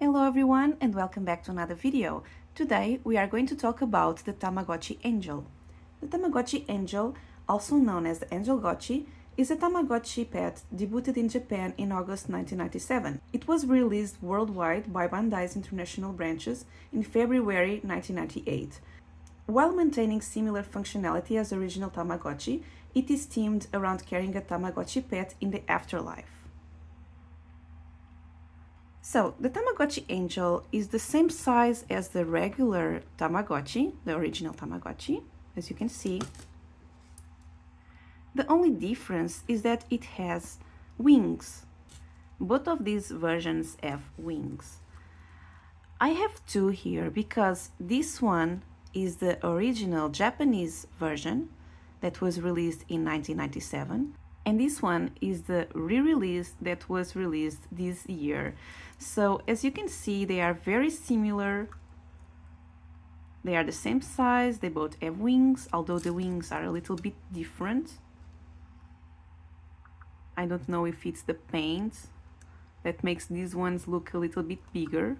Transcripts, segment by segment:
Hello everyone and welcome back to another video. Today we are going to talk about the Tamagotchi Angel. The Tamagotchi Angel, also known as the Angelgotchi, is a Tamagotchi pet debuted in Japan in August 1997. It was released worldwide by Bandai's international branches in February 1998. While maintaining similar functionality as the original Tamagotchi, it is themed around carrying a Tamagotchi pet in the afterlife. So, the Tamagotchi Angel is the same size as the regular Tamagotchi, the original Tamagotchi, as you can see. The only difference is that it has wings. Both of these versions have wings. I have two here because this one is the original Japanese version that was released in 1997. And this one is the re-release that was released this year. So as you can see, they are very similar. They are the same size, they both have wings, although the wings are a little bit different. I don't know if it's the paint that makes these ones look a little bit bigger.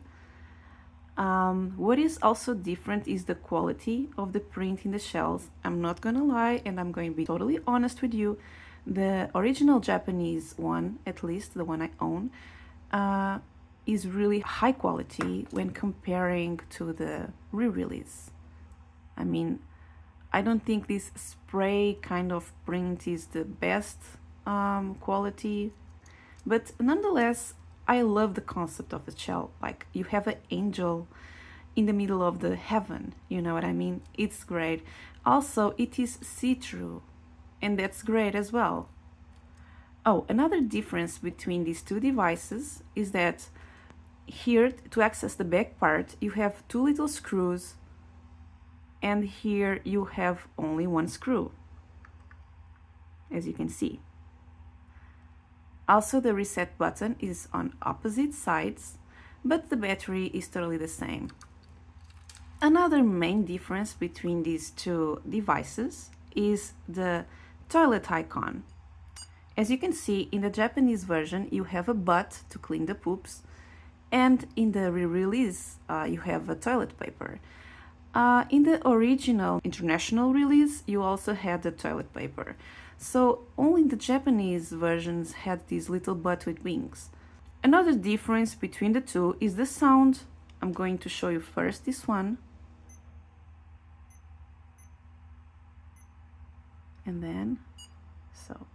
What is also different is the quality of the print in the shells. I'm not gonna lie, and I'm going to be totally honest with you. The original Japanese one, at least the one I own, is really high quality when comparing to the re-release. I mean, I don't think this spray kind of print is the best quality, but nonetheless, I love the concept of the shell. Like, you have an angel in the middle of the heaven, you know what I mean? It's great. Also, it is see-through, and that's great as well. Oh, another difference between these two devices is that here, to access the back part, you have two little screws, and here you have only one screw, as you can see. Also, the reset button is on opposite sides, but the battery is totally the same. Another main difference between these two devices is the toilet icon. As you can see, in the Japanese version, you have a butt to clean the poops, and in the re-release, you have a toilet paper. In the original international release, you also had the toilet paper. So only the Japanese versions had this little butt with wings. Another difference between the two is the sound. I'm going to show you first this one. And then, so.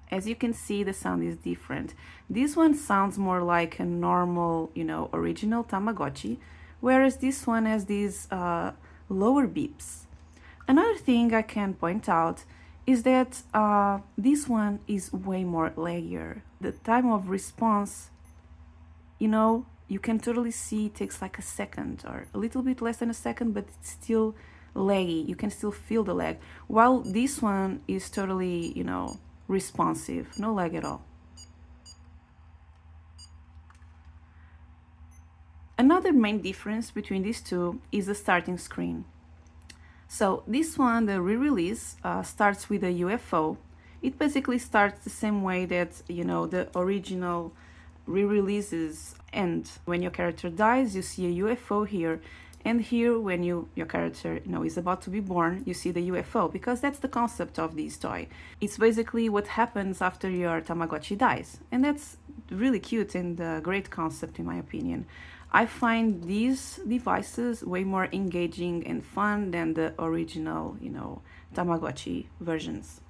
As you can see, the sound is different. This one sounds more like a normal, original Tamagotchi, whereas this one has these lower beeps. Another thing I can point out is that this one is way more laggier. The time of response, you can totally see it takes like a second or a little bit less than a second, but it's still laggy. You can still feel the lag. While this one is totally, responsive, no lag at all. Another main difference between these two is the starting screen. So this one, the re-release, starts with a UFO. It basically starts the same way that, the original re-releases end. When your character dies, you see a UFO here. And here, when your character, is about to be born, you see the UFO, because that's the concept of this toy. It's basically what happens after your Tamagotchi dies. And that's really cute and a great concept, in my opinion. I find these devices way more engaging and fun than the original, Tamagotchi versions.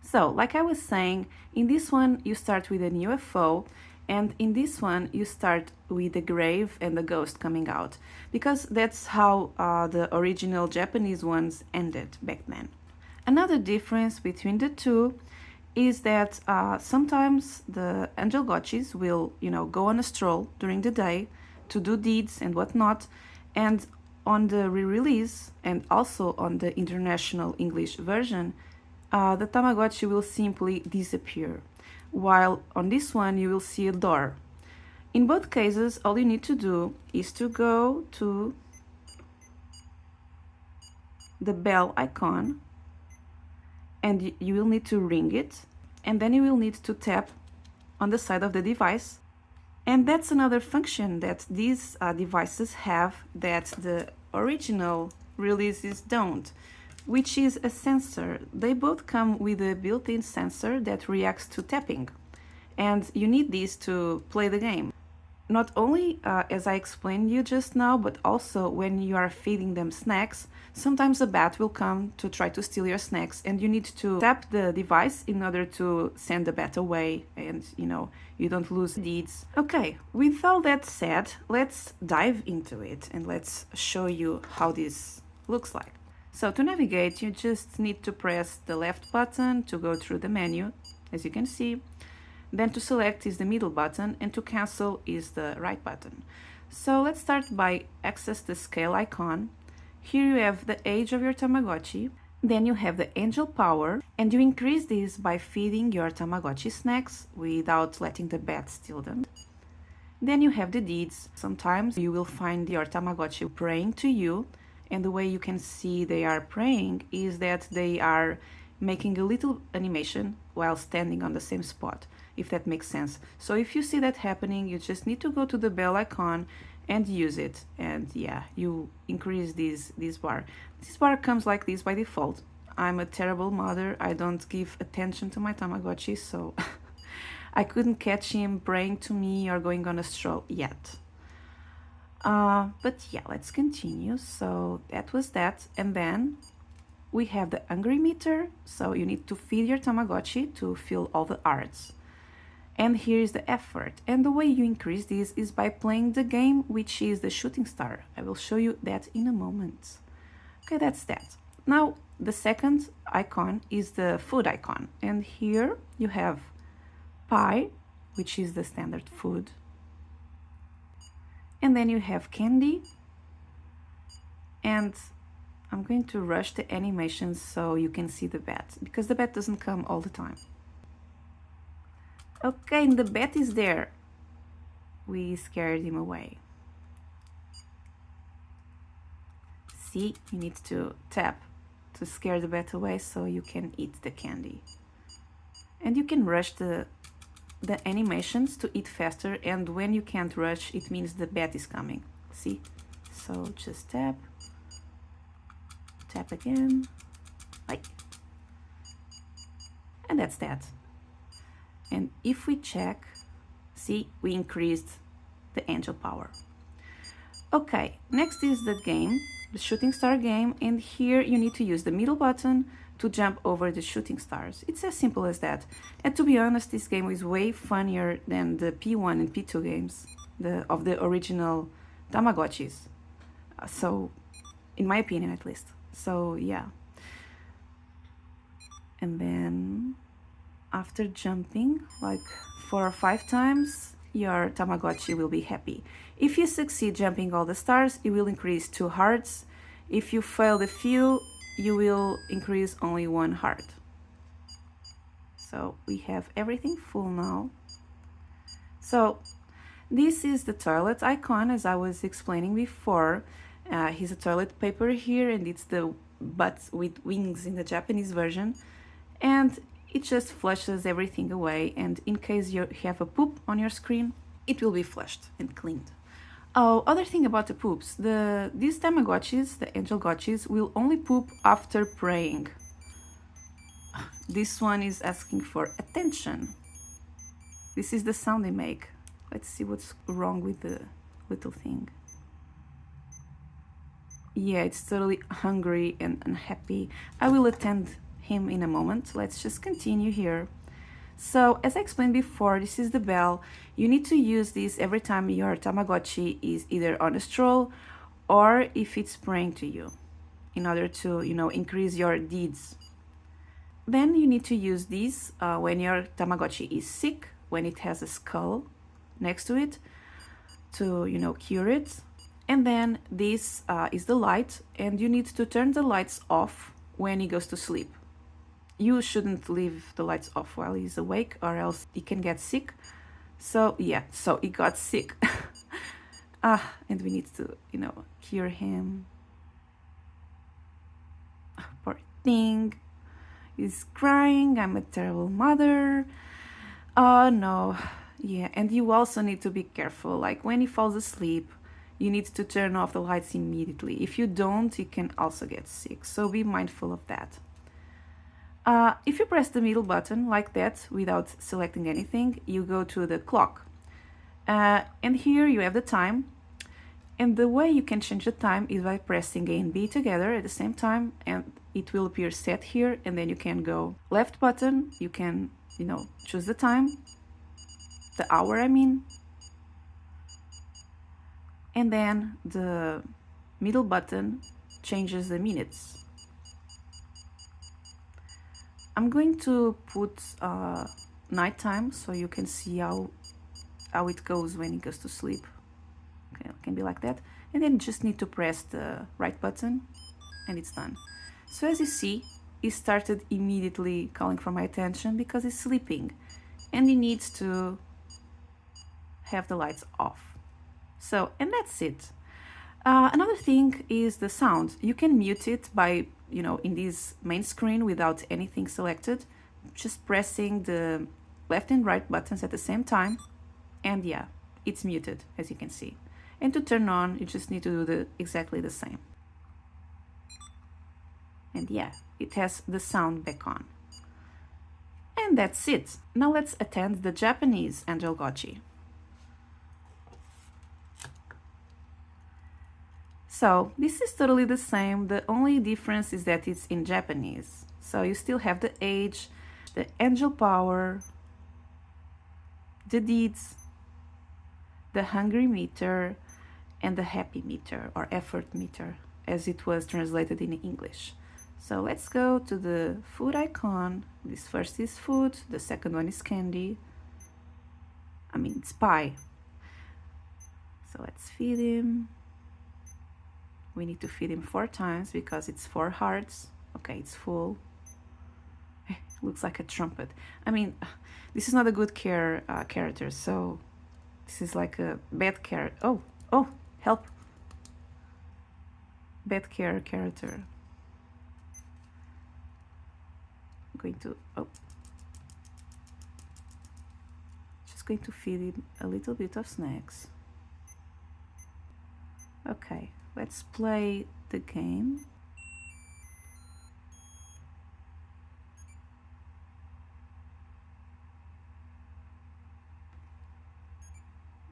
So, like I was saying, in this one you start with an UFO, and in this one you start with the grave and the ghost coming out, because that's how the original Japanese ones ended back then. Another difference between the two is that sometimes the Angelgotchis will, go on a stroll during the day to do deeds and whatnot, and on the re-release and also on the international English version, the Tamagotchi will simply disappear, while on this one you will see a door. In both cases, all you need to do is to go to the bell icon and you will need to ring it, and then you will need to tap on the side of the device. And that's another function that these devices have that the original releases don't, which is a sensor. They both come with a built-in sensor that reacts to tapping, and you need these to play the game. Not only as I explained you just now, but also when you are feeding them snacks, sometimes a bat will come to try to steal your snacks, and you need to tap the device in order to send the bat away, and you don't lose deeds. Okay, with all that said, let's dive into it and let's show you how this looks like. So to navigate, you just need to press the left button to go through the menu, as you can see. Then to select is the middle button, and to cancel is the right button. So let's start by access the scale icon. Here you have the age of your Tamagotchi. Then you have the angel power, and you increase this by feeding your Tamagotchi snacks without letting the bat steal them. Then you have the deeds. Sometimes you will find your Tamagotchi praying to you, and the way you can see they are praying is that they are making a little animation while standing on the same spot, if that makes sense. So if you see that happening, you just need to go to the bell icon and use it, and yeah, you increase this bar. This bar comes like this by default. I'm a terrible mother, I don't give attention to my Tamagotchi, so I couldn't catch him praying to me or going on a stroll yet. But yeah, let's continue. So that was that, and then we have the hungry meter, so you need to feed your Tamagotchi to fill all the hearts. And here is the effort, and the way you increase this is by playing the game, which is the shooting star. I will show you that in a moment. Okay, that's that. Now the second icon is the food icon, and here you have pie, which is the standard food, and then you have candy, and I'm going to rush the animations so you can see the bat, because the bat doesn't come all the time. Okay, and the bat is there. We scared him away. See, you need to tap to scare the bat away so you can eat the candy. And you can rush the animations to eat faster, and when you can't rush, it means the bat is coming. See? So just tap. Tap again, like, and that's that. And if we check, see, we increased the angel power. Okay, next is the game, the shooting star game, and here you need to use the middle button to jump over the shooting stars. It's as simple as that. And to be honest, this game is way funnier than the P1 and P2 games of the original Tamagotchis. So, in my opinion at least. So yeah, and then after jumping like 4 or 5 times, your Tamagotchi will be happy. If you succeed jumping all the stars, you will increase 2 hearts. If you fail a few, you will increase only 1 heart. So we have everything full now. So this is the toilet icon, as I was explaining before. He's a toilet paper here, and it's the butt with wings in the Japanese version, and it just flushes everything away, and in case you have a poop on your screen, it will be flushed and cleaned. Oh, other thing about the poops, these Tamagotchis, the Angelgotchis, will only poop after praying. This one is asking for attention. This is the sound they make. Let's see what's wrong with the little thing. Yeah, it's totally hungry and unhappy. I will attend him in a moment. Let's just continue here. So, as I explained before, this is the bell. You need to use this every time your Tamagotchi is either on a stroll or if it's praying to you, in order to, increase your deeds. Then you need to use this when your Tamagotchi is sick, when it has a skull next to it, to, cure it. And then this is the light, and you need to turn the lights off when he goes to sleep. You shouldn't leave the lights off while he's awake, or else he can get sick. So yeah, so he got sick. And we need to, cure him. Poor thing. He's crying, I'm a terrible mother. Oh no. Yeah, and you also need to be careful. Like when he falls asleep, you need to turn off the lights immediately. If you don't, you can also get sick. So be mindful of that. If you press the middle button like that without selecting anything, you go to the clock. And here you have the time. And the way you can change the time is by pressing A and B together at the same time, and it will appear set here, and then you can go left button, you can, choose the time, the hour I mean, and then the middle button changes the minutes. I'm going to put nighttime so you can see how it goes when it goes to sleep. Okay, it can be like that. And then you just need to press the right button and it's done. So as you see, he started immediately calling for my attention because he's sleeping and he needs to have the lights off. So, and that's it. Another thing is the sound. You can mute it by, in this main screen without anything selected, just pressing the left and right buttons at the same time. And yeah, it's muted, as you can see. And to turn on, you just need to do exactly the same. And yeah, it has the sound back on. And that's it. Now let's attend the Japanese Angelgotchi. So this is totally the same. The only difference is that it's in Japanese. So you still have the age, the angel power, the deeds, the hungry meter, and the happy meter or effort meter as it was translated in English. So let's go to the food icon. This first is food, the second one is candy. I mean, it's pie. So let's feed him. We need to feed him 4 times because it's 4 hearts. Okay, it's full. It looks like a trumpet. I mean, this is not a good character, so this is like a bad character. Oh, help. Bad character. I'm going to, just going to feed him a little bit of snacks. Okay, let's play the game.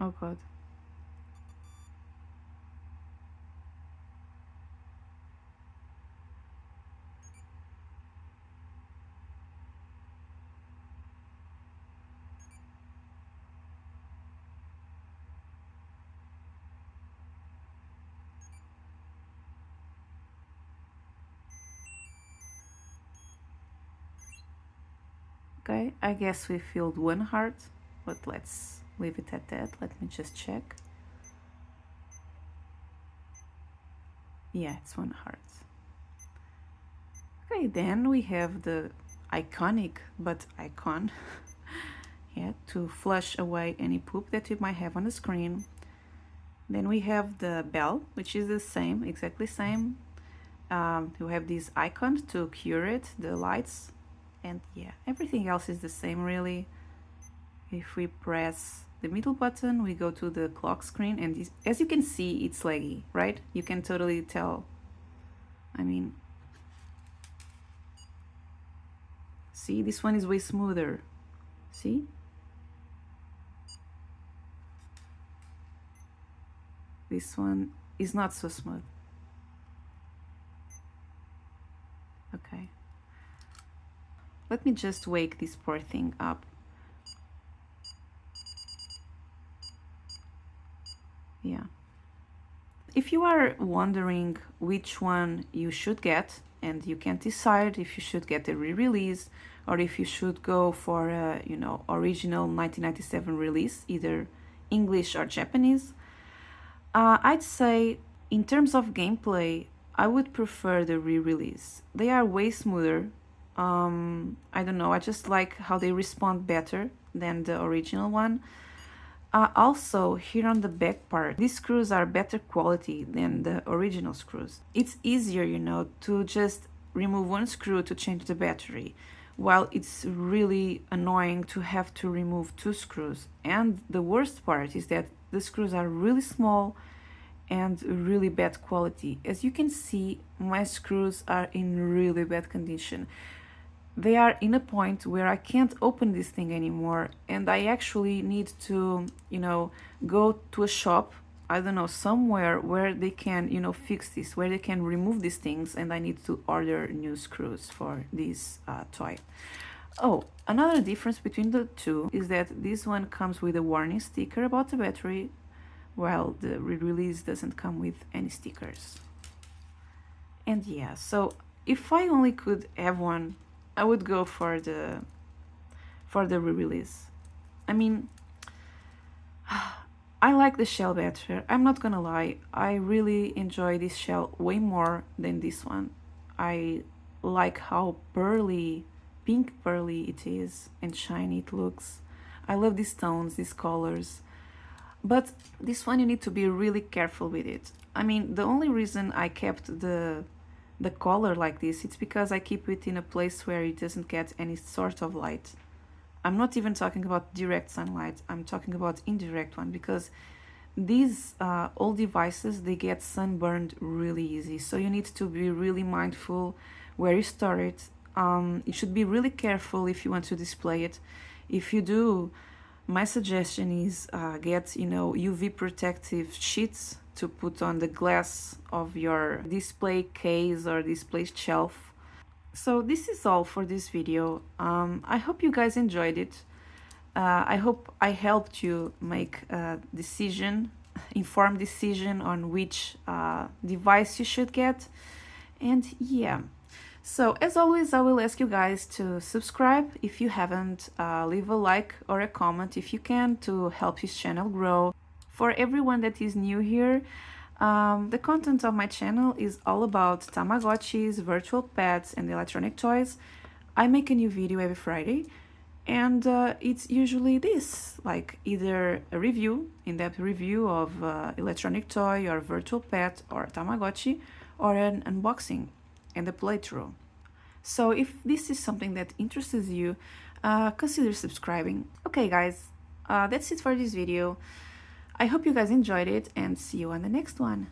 Oh God. Okay, I guess we filled 1 heart, but let's leave it at that. Let me just check. Yeah, it's 1 heart. Okay, then we have the iconic icon yeah, to flush away any poop that you might have on the screen. Then we have the bell, which is the same, exactly same. You have these icons to curate the lights, and yeah, everything else is the same really. If we press the middle button, we go to the clock screen, and as you can see, it's laggy, right? You can totally tell. I mean, see, this one is way smoother. See? This one is not so smooth. Okay. Let me just wake this poor thing up. Yeah. If you are wondering which one you should get and you can't decide if you should get a re-release or if you should go for a, original 1997 release, either English or Japanese, I'd say in terms of gameplay, I would prefer the re-release. They are way smoother. I don't know, I just like how they respond better than the original one. Also, here on the back part, these screws are better quality than the original screws. It's easier, to just remove one screw to change the battery, while it's really annoying to have to remove two screws. And the worst part is that the screws are really small and really bad quality. As you can see, my screws are in really bad condition. They are in a point where I can't open this thing anymore, and I actually need to, go to a shop, I don't know, somewhere where they can, fix this, where they can remove these things, and I need to order new screws for this toy. Oh, another difference between the two is that this one comes with a warning sticker about the battery, while the re-release doesn't come with any stickers. And yeah, so if I only could have one, I would go for the re-release. I mean, I like the shell better, I'm not gonna lie. I really enjoy this shell way more than this one. I like how pearly, pink pearly it is, and shiny it looks. I love these tones, these colors. But this one you need to be really careful with it. I mean, the only reason I kept the color like this, it's because I keep it in a place where it doesn't get any sort of light. I'm not even talking about direct sunlight, I'm talking about indirect one, because these old devices, they get sunburned really easy. So you need to be really mindful where you store it. You should be really careful if you want to display it. If you do, my suggestion is get, UV protective sheets to put on the glass of your display case or display shelf. So this is all for this video. I hope you guys enjoyed it. I hope I helped you make a informed decision on which device you should get. And yeah. So as always, I will ask you guys to subscribe if you haven't, leave a like or a comment if you can, to help this channel grow. For everyone that is new here, the content of my channel is all about Tamagotchis, virtual pets, and electronic toys. I make a new video every Friday, and it's usually this, like either a review, in-depth review of electronic toy or virtual pet or Tamagotchi, or an unboxing and a playthrough. So if this is something that interests you, consider subscribing. Okay guys, that's it for this video. I hope you guys enjoyed it, and see you on the next one.